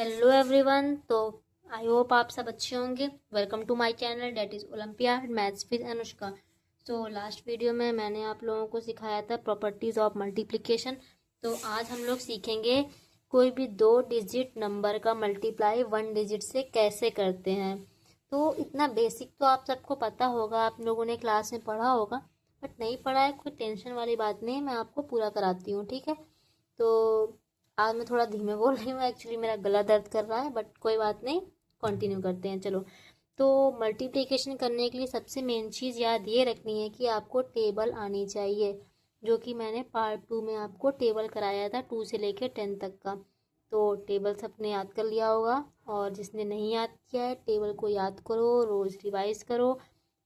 Hello everyone. तो I hope आप सब अच्छे होंगे। Welcome to my channel that is olympiad maths with Anushka. तो लास्ट वीडियो में मैंने आप लोगों को सिखाया था प्रॉपर्टीज़ ऑफ मल्टीप्लिकेशन। तो आज हम लोग सीखेंगे कोई भी 2 डिजिट नंबर का मल्टीप्लाई 1 डिजिट से कैसे करते हैं। तो इतना बेसिक तो आप सबको पता होगा, आप लोगों ने क्लास में पढ़ा होगा, बट नहीं पढ़ा है कोई टेंशन वाली बात नहीं, मैं आपको पूरा कराती हूँ, ठीक है। तो आज मैं थोड़ा धीमे बोल रही हूँ, एक्चुअली मेरा गला दर्द कर रहा है, बट कोई बात नहीं, कंटिन्यू करते हैं। चलो, तो मल्टीप्लिकेशन करने के लिए सबसे मेन चीज़ याद ये रखनी है कि आपको टेबल आनी चाहिए, जो कि मैंने पार्ट 2 में आपको टेबल कराया था 2 से लेकर 10 तक का। तो टेबल सबने याद कर लिया होगा, और जिसने नहीं याद किया है टेबल को याद करो, रोज़ रिवाइज करो,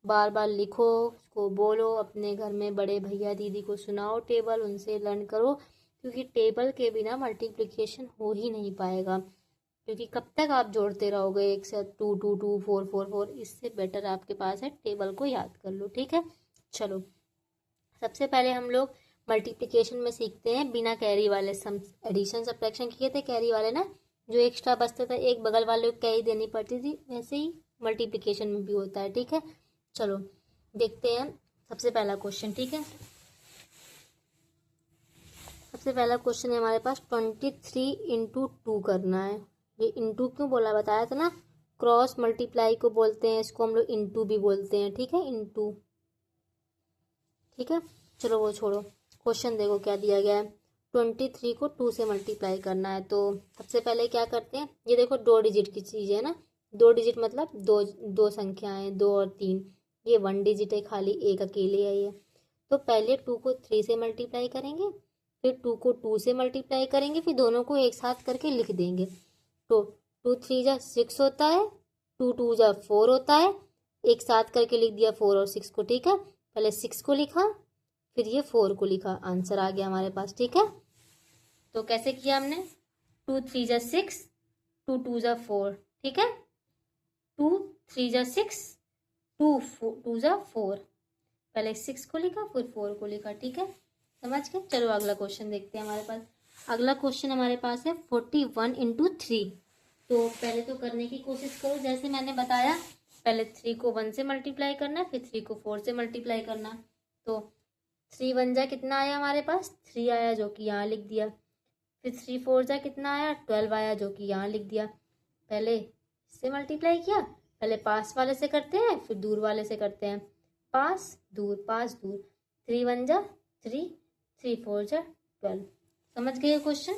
बार बार लिखो, उसको बोलो, अपने घर में बड़े भैया दीदी को सुनाओ टेबल, उनसे लर्न करो, क्योंकि टेबल के बिना मल्टीप्लिकेशन हो ही नहीं पाएगा। क्योंकि कब तक आप जोड़ते रहोगे एक साथ 2 2 2 4 4 4। इससे बेटर आपके पास है टेबल को याद कर लो, ठीक है। चलो, सबसे पहले हम लोग मल्टीप्लिकेशन में सीखते हैं बिना कैरी वाले सम। एडिशन सब्ट्रैक्शन किए थे कैरी वाले ना, जो एक्स्ट्रा बचता था एक बगल वाले को कैरी देनी पड़ती थी, वैसे ही मल्टीप्लिकेशन में भी होता है, ठीक है। चलो देखते हैं सबसे पहला क्वेश्चन, ठीक है। सबसे पहला क्वेश्चन है हमारे पास 23 इंटू 2 करना है। ये इंटू क्यों बोला बताया था ना, क्रॉस मल्टीप्लाई को बोलते हैं, इसको हम लोग इंटू भी बोलते हैं, ठीक है, इंटू, ठीक है। चलो वो छोड़ो, क्वेश्चन देखो क्या दिया गया है। 23 को 2 से मल्टीप्लाई करना है। तो सबसे पहले क्या करते हैं, ये देखो 2 डिजिट की चीज़ है ना, 2 डिजिट मतलब दो दो संख्याएं, 2 और 3। ये 1 डिजिट है, खाली एक अकेले है ये। तो पहले 2 को 3 से मल्टीप्लाई करेंगे, फिर 2 को 2 से मल्टीप्लाई करेंगे, फिर दोनों को एक साथ करके लिख देंगे। तो 2 3 जा 6 होता है, 2 2 जा 4 होता है, एक साथ करके लिख दिया 4 और 6 को, ठीक है। पहले 6 को लिखा, फिर ये 4 को लिखा, आंसर आ गया हमारे पास, ठीक है। तो कैसे किया हमने, 2 3 जा 6, 2 2 जा 4, ठीक है, 2 3 जा 6, 2 2 जा 4, पहले 6 को लिखा फिर 4 को लिखा, ठीक है, समझ गए। चलो अगला क्वेश्चन देखते हैं हमारे पास। अगला क्वेश्चन हमारे पास है 41 इंटू 3। तो पहले तो करने की कोशिश करो जैसे मैंने बताया, पहले 3 को 1 से मल्टीप्लाई करना, फिर 3 को 4 से मल्टीप्लाई करना। तो 3 1 जा कितना आया हमारे पास, 3 आया, जो कि यहाँ लिख दिया। फिर 3 4 जा कितना आया, 12 आया, जो कि यहाँ लिख दिया। पहले इससे मल्टीप्लाई किया, पहले पास वाले से करते हैं फिर दूर वाले से करते हैं, पास दूर पास दूर, 3 1 जा 3, 3 4 जा 12। समझ गए क्वेश्चन।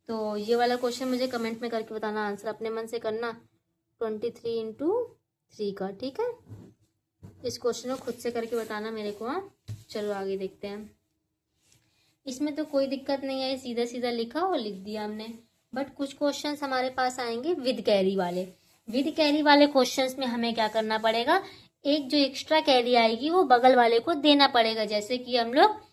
तो ये वाला क्वेश्चन मुझे कमेंट में करके बताना, आंसर अपने मन से करना 23 इंटू 3 का, ठीक है। इस क्वेश्चन को खुद से करके बताना मेरे को, हाँ। चलो आगे देखते हैं। इसमें तो कोई दिक्कत नहीं है, सीधा सीधा लिखा और लिख दिया हमने। बट कुछ क्वेश्चंस हमारे पास आएंगे विद कैरी वाले। विद कैरी वाले क्वेश्चंस में हमें क्या करना पड़ेगा, एक जो एक्स्ट्रा कैरी आएगी वो बगल वाले को देना पड़ेगा, जैसे कि हम लोग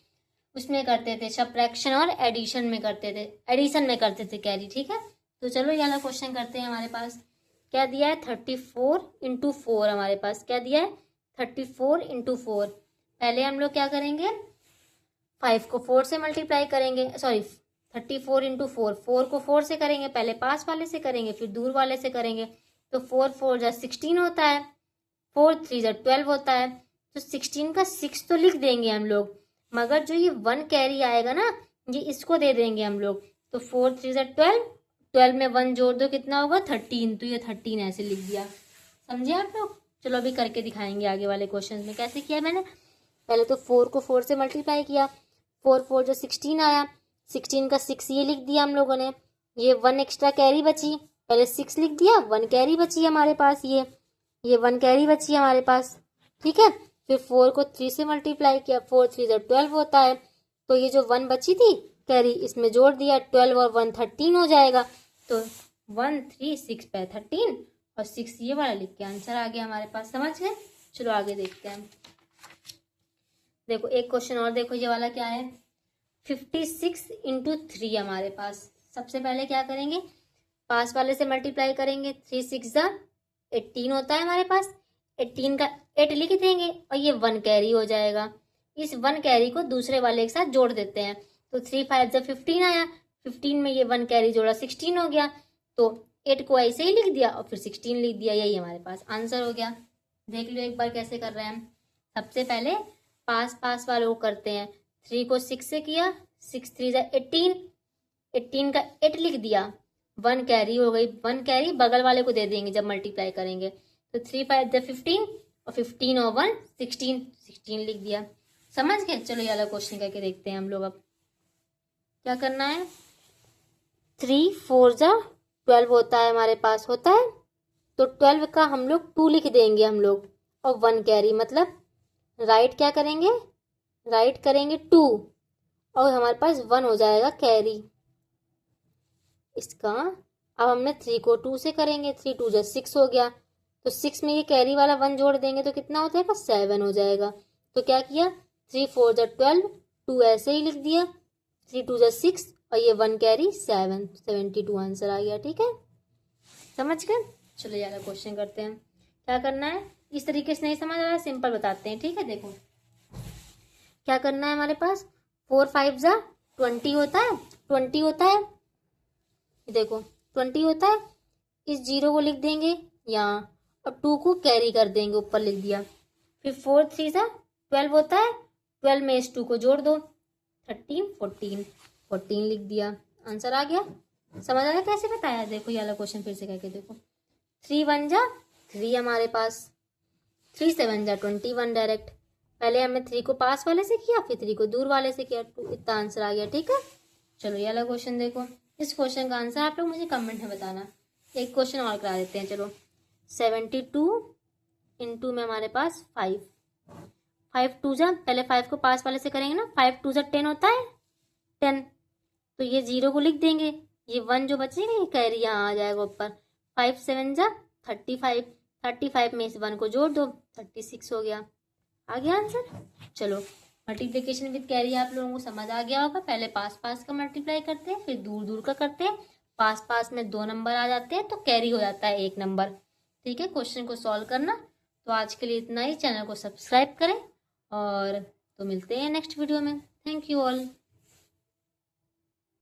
उसमें करते थे सब्ट्रैक्शन और एडिशन में करते थे, एडिशन में करते थे कैरी, ठीक है। तो चलो ये वाला क्वेश्चन करते हैं। हमारे पास क्या दिया है, 34 इंटू 4। हमारे पास क्या दिया है, 34 इंटू 4। पहले हम लोग क्या करेंगे, 5 को 4 से मल्टीप्लाई करेंगे, सॉरी 34 इंटू 4, 4 को 4 से करेंगे, पहले पास वाले से करेंगे फिर दूर वाले से करेंगे। तो 4 4 जा 16 होता है, 4 3 जा 12 होता है। तो 16 का 6 तो लिख देंगे हम लोग, मगर जो ये 1 कैरी आएगा ना, ये इसको दे देंगे हम लोग। तो 4 3 जा 12, 12 में 1 जोड़ दो कितना होगा 13, तो ये 13 ऐसे लिख दिया। समझे आप लोग। चलो अभी करके दिखाएंगे आगे वाले क्वेश्चन में कैसे किया मैंने। पहले तो 4 को 4 से मल्टीप्लाई किया, 4 4 जो 16 आया, 16 का 6 ये लिख दिया हम लोगों ने। ये 1 एक्स्ट्रा कैरी बची, पहले 6 लिख दिया, 1 कैरी बची हमारे पास, ये 1 कैरी बची हमारे पास, ठीक है। फिर 4 को 3 से मल्टीप्लाई किया, 4 3 जा 12 होता है। तो ये जो 1 बची थी कैरी, इसमें जोड़ दिया, 12 और 1 13 हो जाएगा। तो 1 3 6 पे 13 और 6 ये वाला लिख के आंसर आ गया हमारे पास। समझ गए। चलो आगे देखते हैं। देखो एक क्वेश्चन और देखो, ये वाला क्या है, 56 इंटू 3 हमारे पास। सबसे पहले क्या करेंगे, पास वाले से मल्टीप्लाई करेंगे, 3 6 जा 18 होता है हमारे पास, 18 का 8 लिख देंगे और ये 1 कैरी हो जाएगा। इस 1 कैरी को दूसरे वाले के साथ जोड़ देते हैं। तो 3 5 जा 15 आया, 15 में ये 1 कैरी जोड़ा 16 हो गया। तो 8 को ऐसे ही लिख दिया और फिर 16 लिख दिया, यही हमारे पास आंसर हो गया। देख लो एक बार कैसे कर रहे हैं हम। सबसे पहले पास पास वालों को करते हैं। 3 को 6 से किया, 6 3 जा 18, 18 का 8 लिख दिया, 1 कैरी हो गई, 1 कैरी बगल वाले को दे देंगे जब मल्टीप्लाई करेंगे। तो 3 5 जा 15 और 15 और 1 16, 16 लिख दिया। समझ गए? चलो ये वाला क्वेश्चन करके देखते हैं हम लोग। अब क्या करना है, 3 4 जा 12 होता है हमारे पास, होता है तो 12 का हम लोग 2 लिख देंगे हम लोग, और 1 कैरी, मतलब राइट क्या करेंगे, राइट करेंगे 2 और हमारे पास 1 हो जाएगा कैरी इसका। अब हमने 3 को 2 से करेंगे, 3 2 जा 6 हो गया, तो 6 में ये कैरी वाला 1 जोड़ देंगे तो कितना हो जाएगा, 7 हो जाएगा। तो क्या किया, 3 4 जा 12, 2 ऐसे ही लिख दिया, 3 2 जा 6 और ये 1 कैरी 7, 72 आंसर आ गया। ठीक है, समझ गए? चलो यार क्वेश्चन करते हैं। क्या करना है, इस तरीके से नहीं समझ आ रहा है, सिंपल बताते हैं। ठीक है, देखो क्या करना है हमारे पास, 4 5 जा 20 होता है, 20 होता है, देखो 20 होता है, इस 0 को लिख देंगे यहाँ और 2 को कैरी कर देंगे, ऊपर लिख दिया। फिर 4 3 जा 12 होता है, 12 में इस 2 को जोड़ दो, 13 14, 14 लिख दिया, आंसर आ गया। समझ आया कैसे बताया? देखो ये वाला क्वेश्चन फिर से करके देखो। 3 1 जा 3 हमारे पास, 3 7 जा 21 डायरेक्ट, पहले हमने 3 को पास वाले से किया, फिर 3 को दूर वाले से किया, 2, इतना आंसर आ गया। ठीक है, चलो ये वाला क्वेश्चन देखो। इस क्वेश्चन का आंसर आप लोग मुझे कमेंट में बताना। एक क्वेश्चन और करा देते हैं, चलो। 72 इंटू में हमारे पास 5, 5 2 जा, पहले 5 को पास वाले से करेंगे ना, 5 2 जा 10 होता है, 10, तो ये 0 को लिख देंगे, ये 1 जो बचेगा ये कैरी यहाँ आ जाएगा ऊपर। 5 7 जा 35, 35 में इस 1 को जोड़ दो, 36 हो गया, आ गया आंसर। चलो मल्टीप्लिकेशन विद कैरी आप लोगों को समझ आ गया होगा। पहले पास पास का मल्टीप्लाई करते हैं, फिर दूर दूर का करते हैं, पास पास में 2 नंबर आ जाते हैं तो कैरी हो जाता है 1 नंबर। ठीक है, क्वेश्चन को सॉल्व करना। तो आज के लिए इतना ही, चैनल को सब्सक्राइब करें और तो मिलते हैं नेक्स्ट वीडियो में। Thank you all.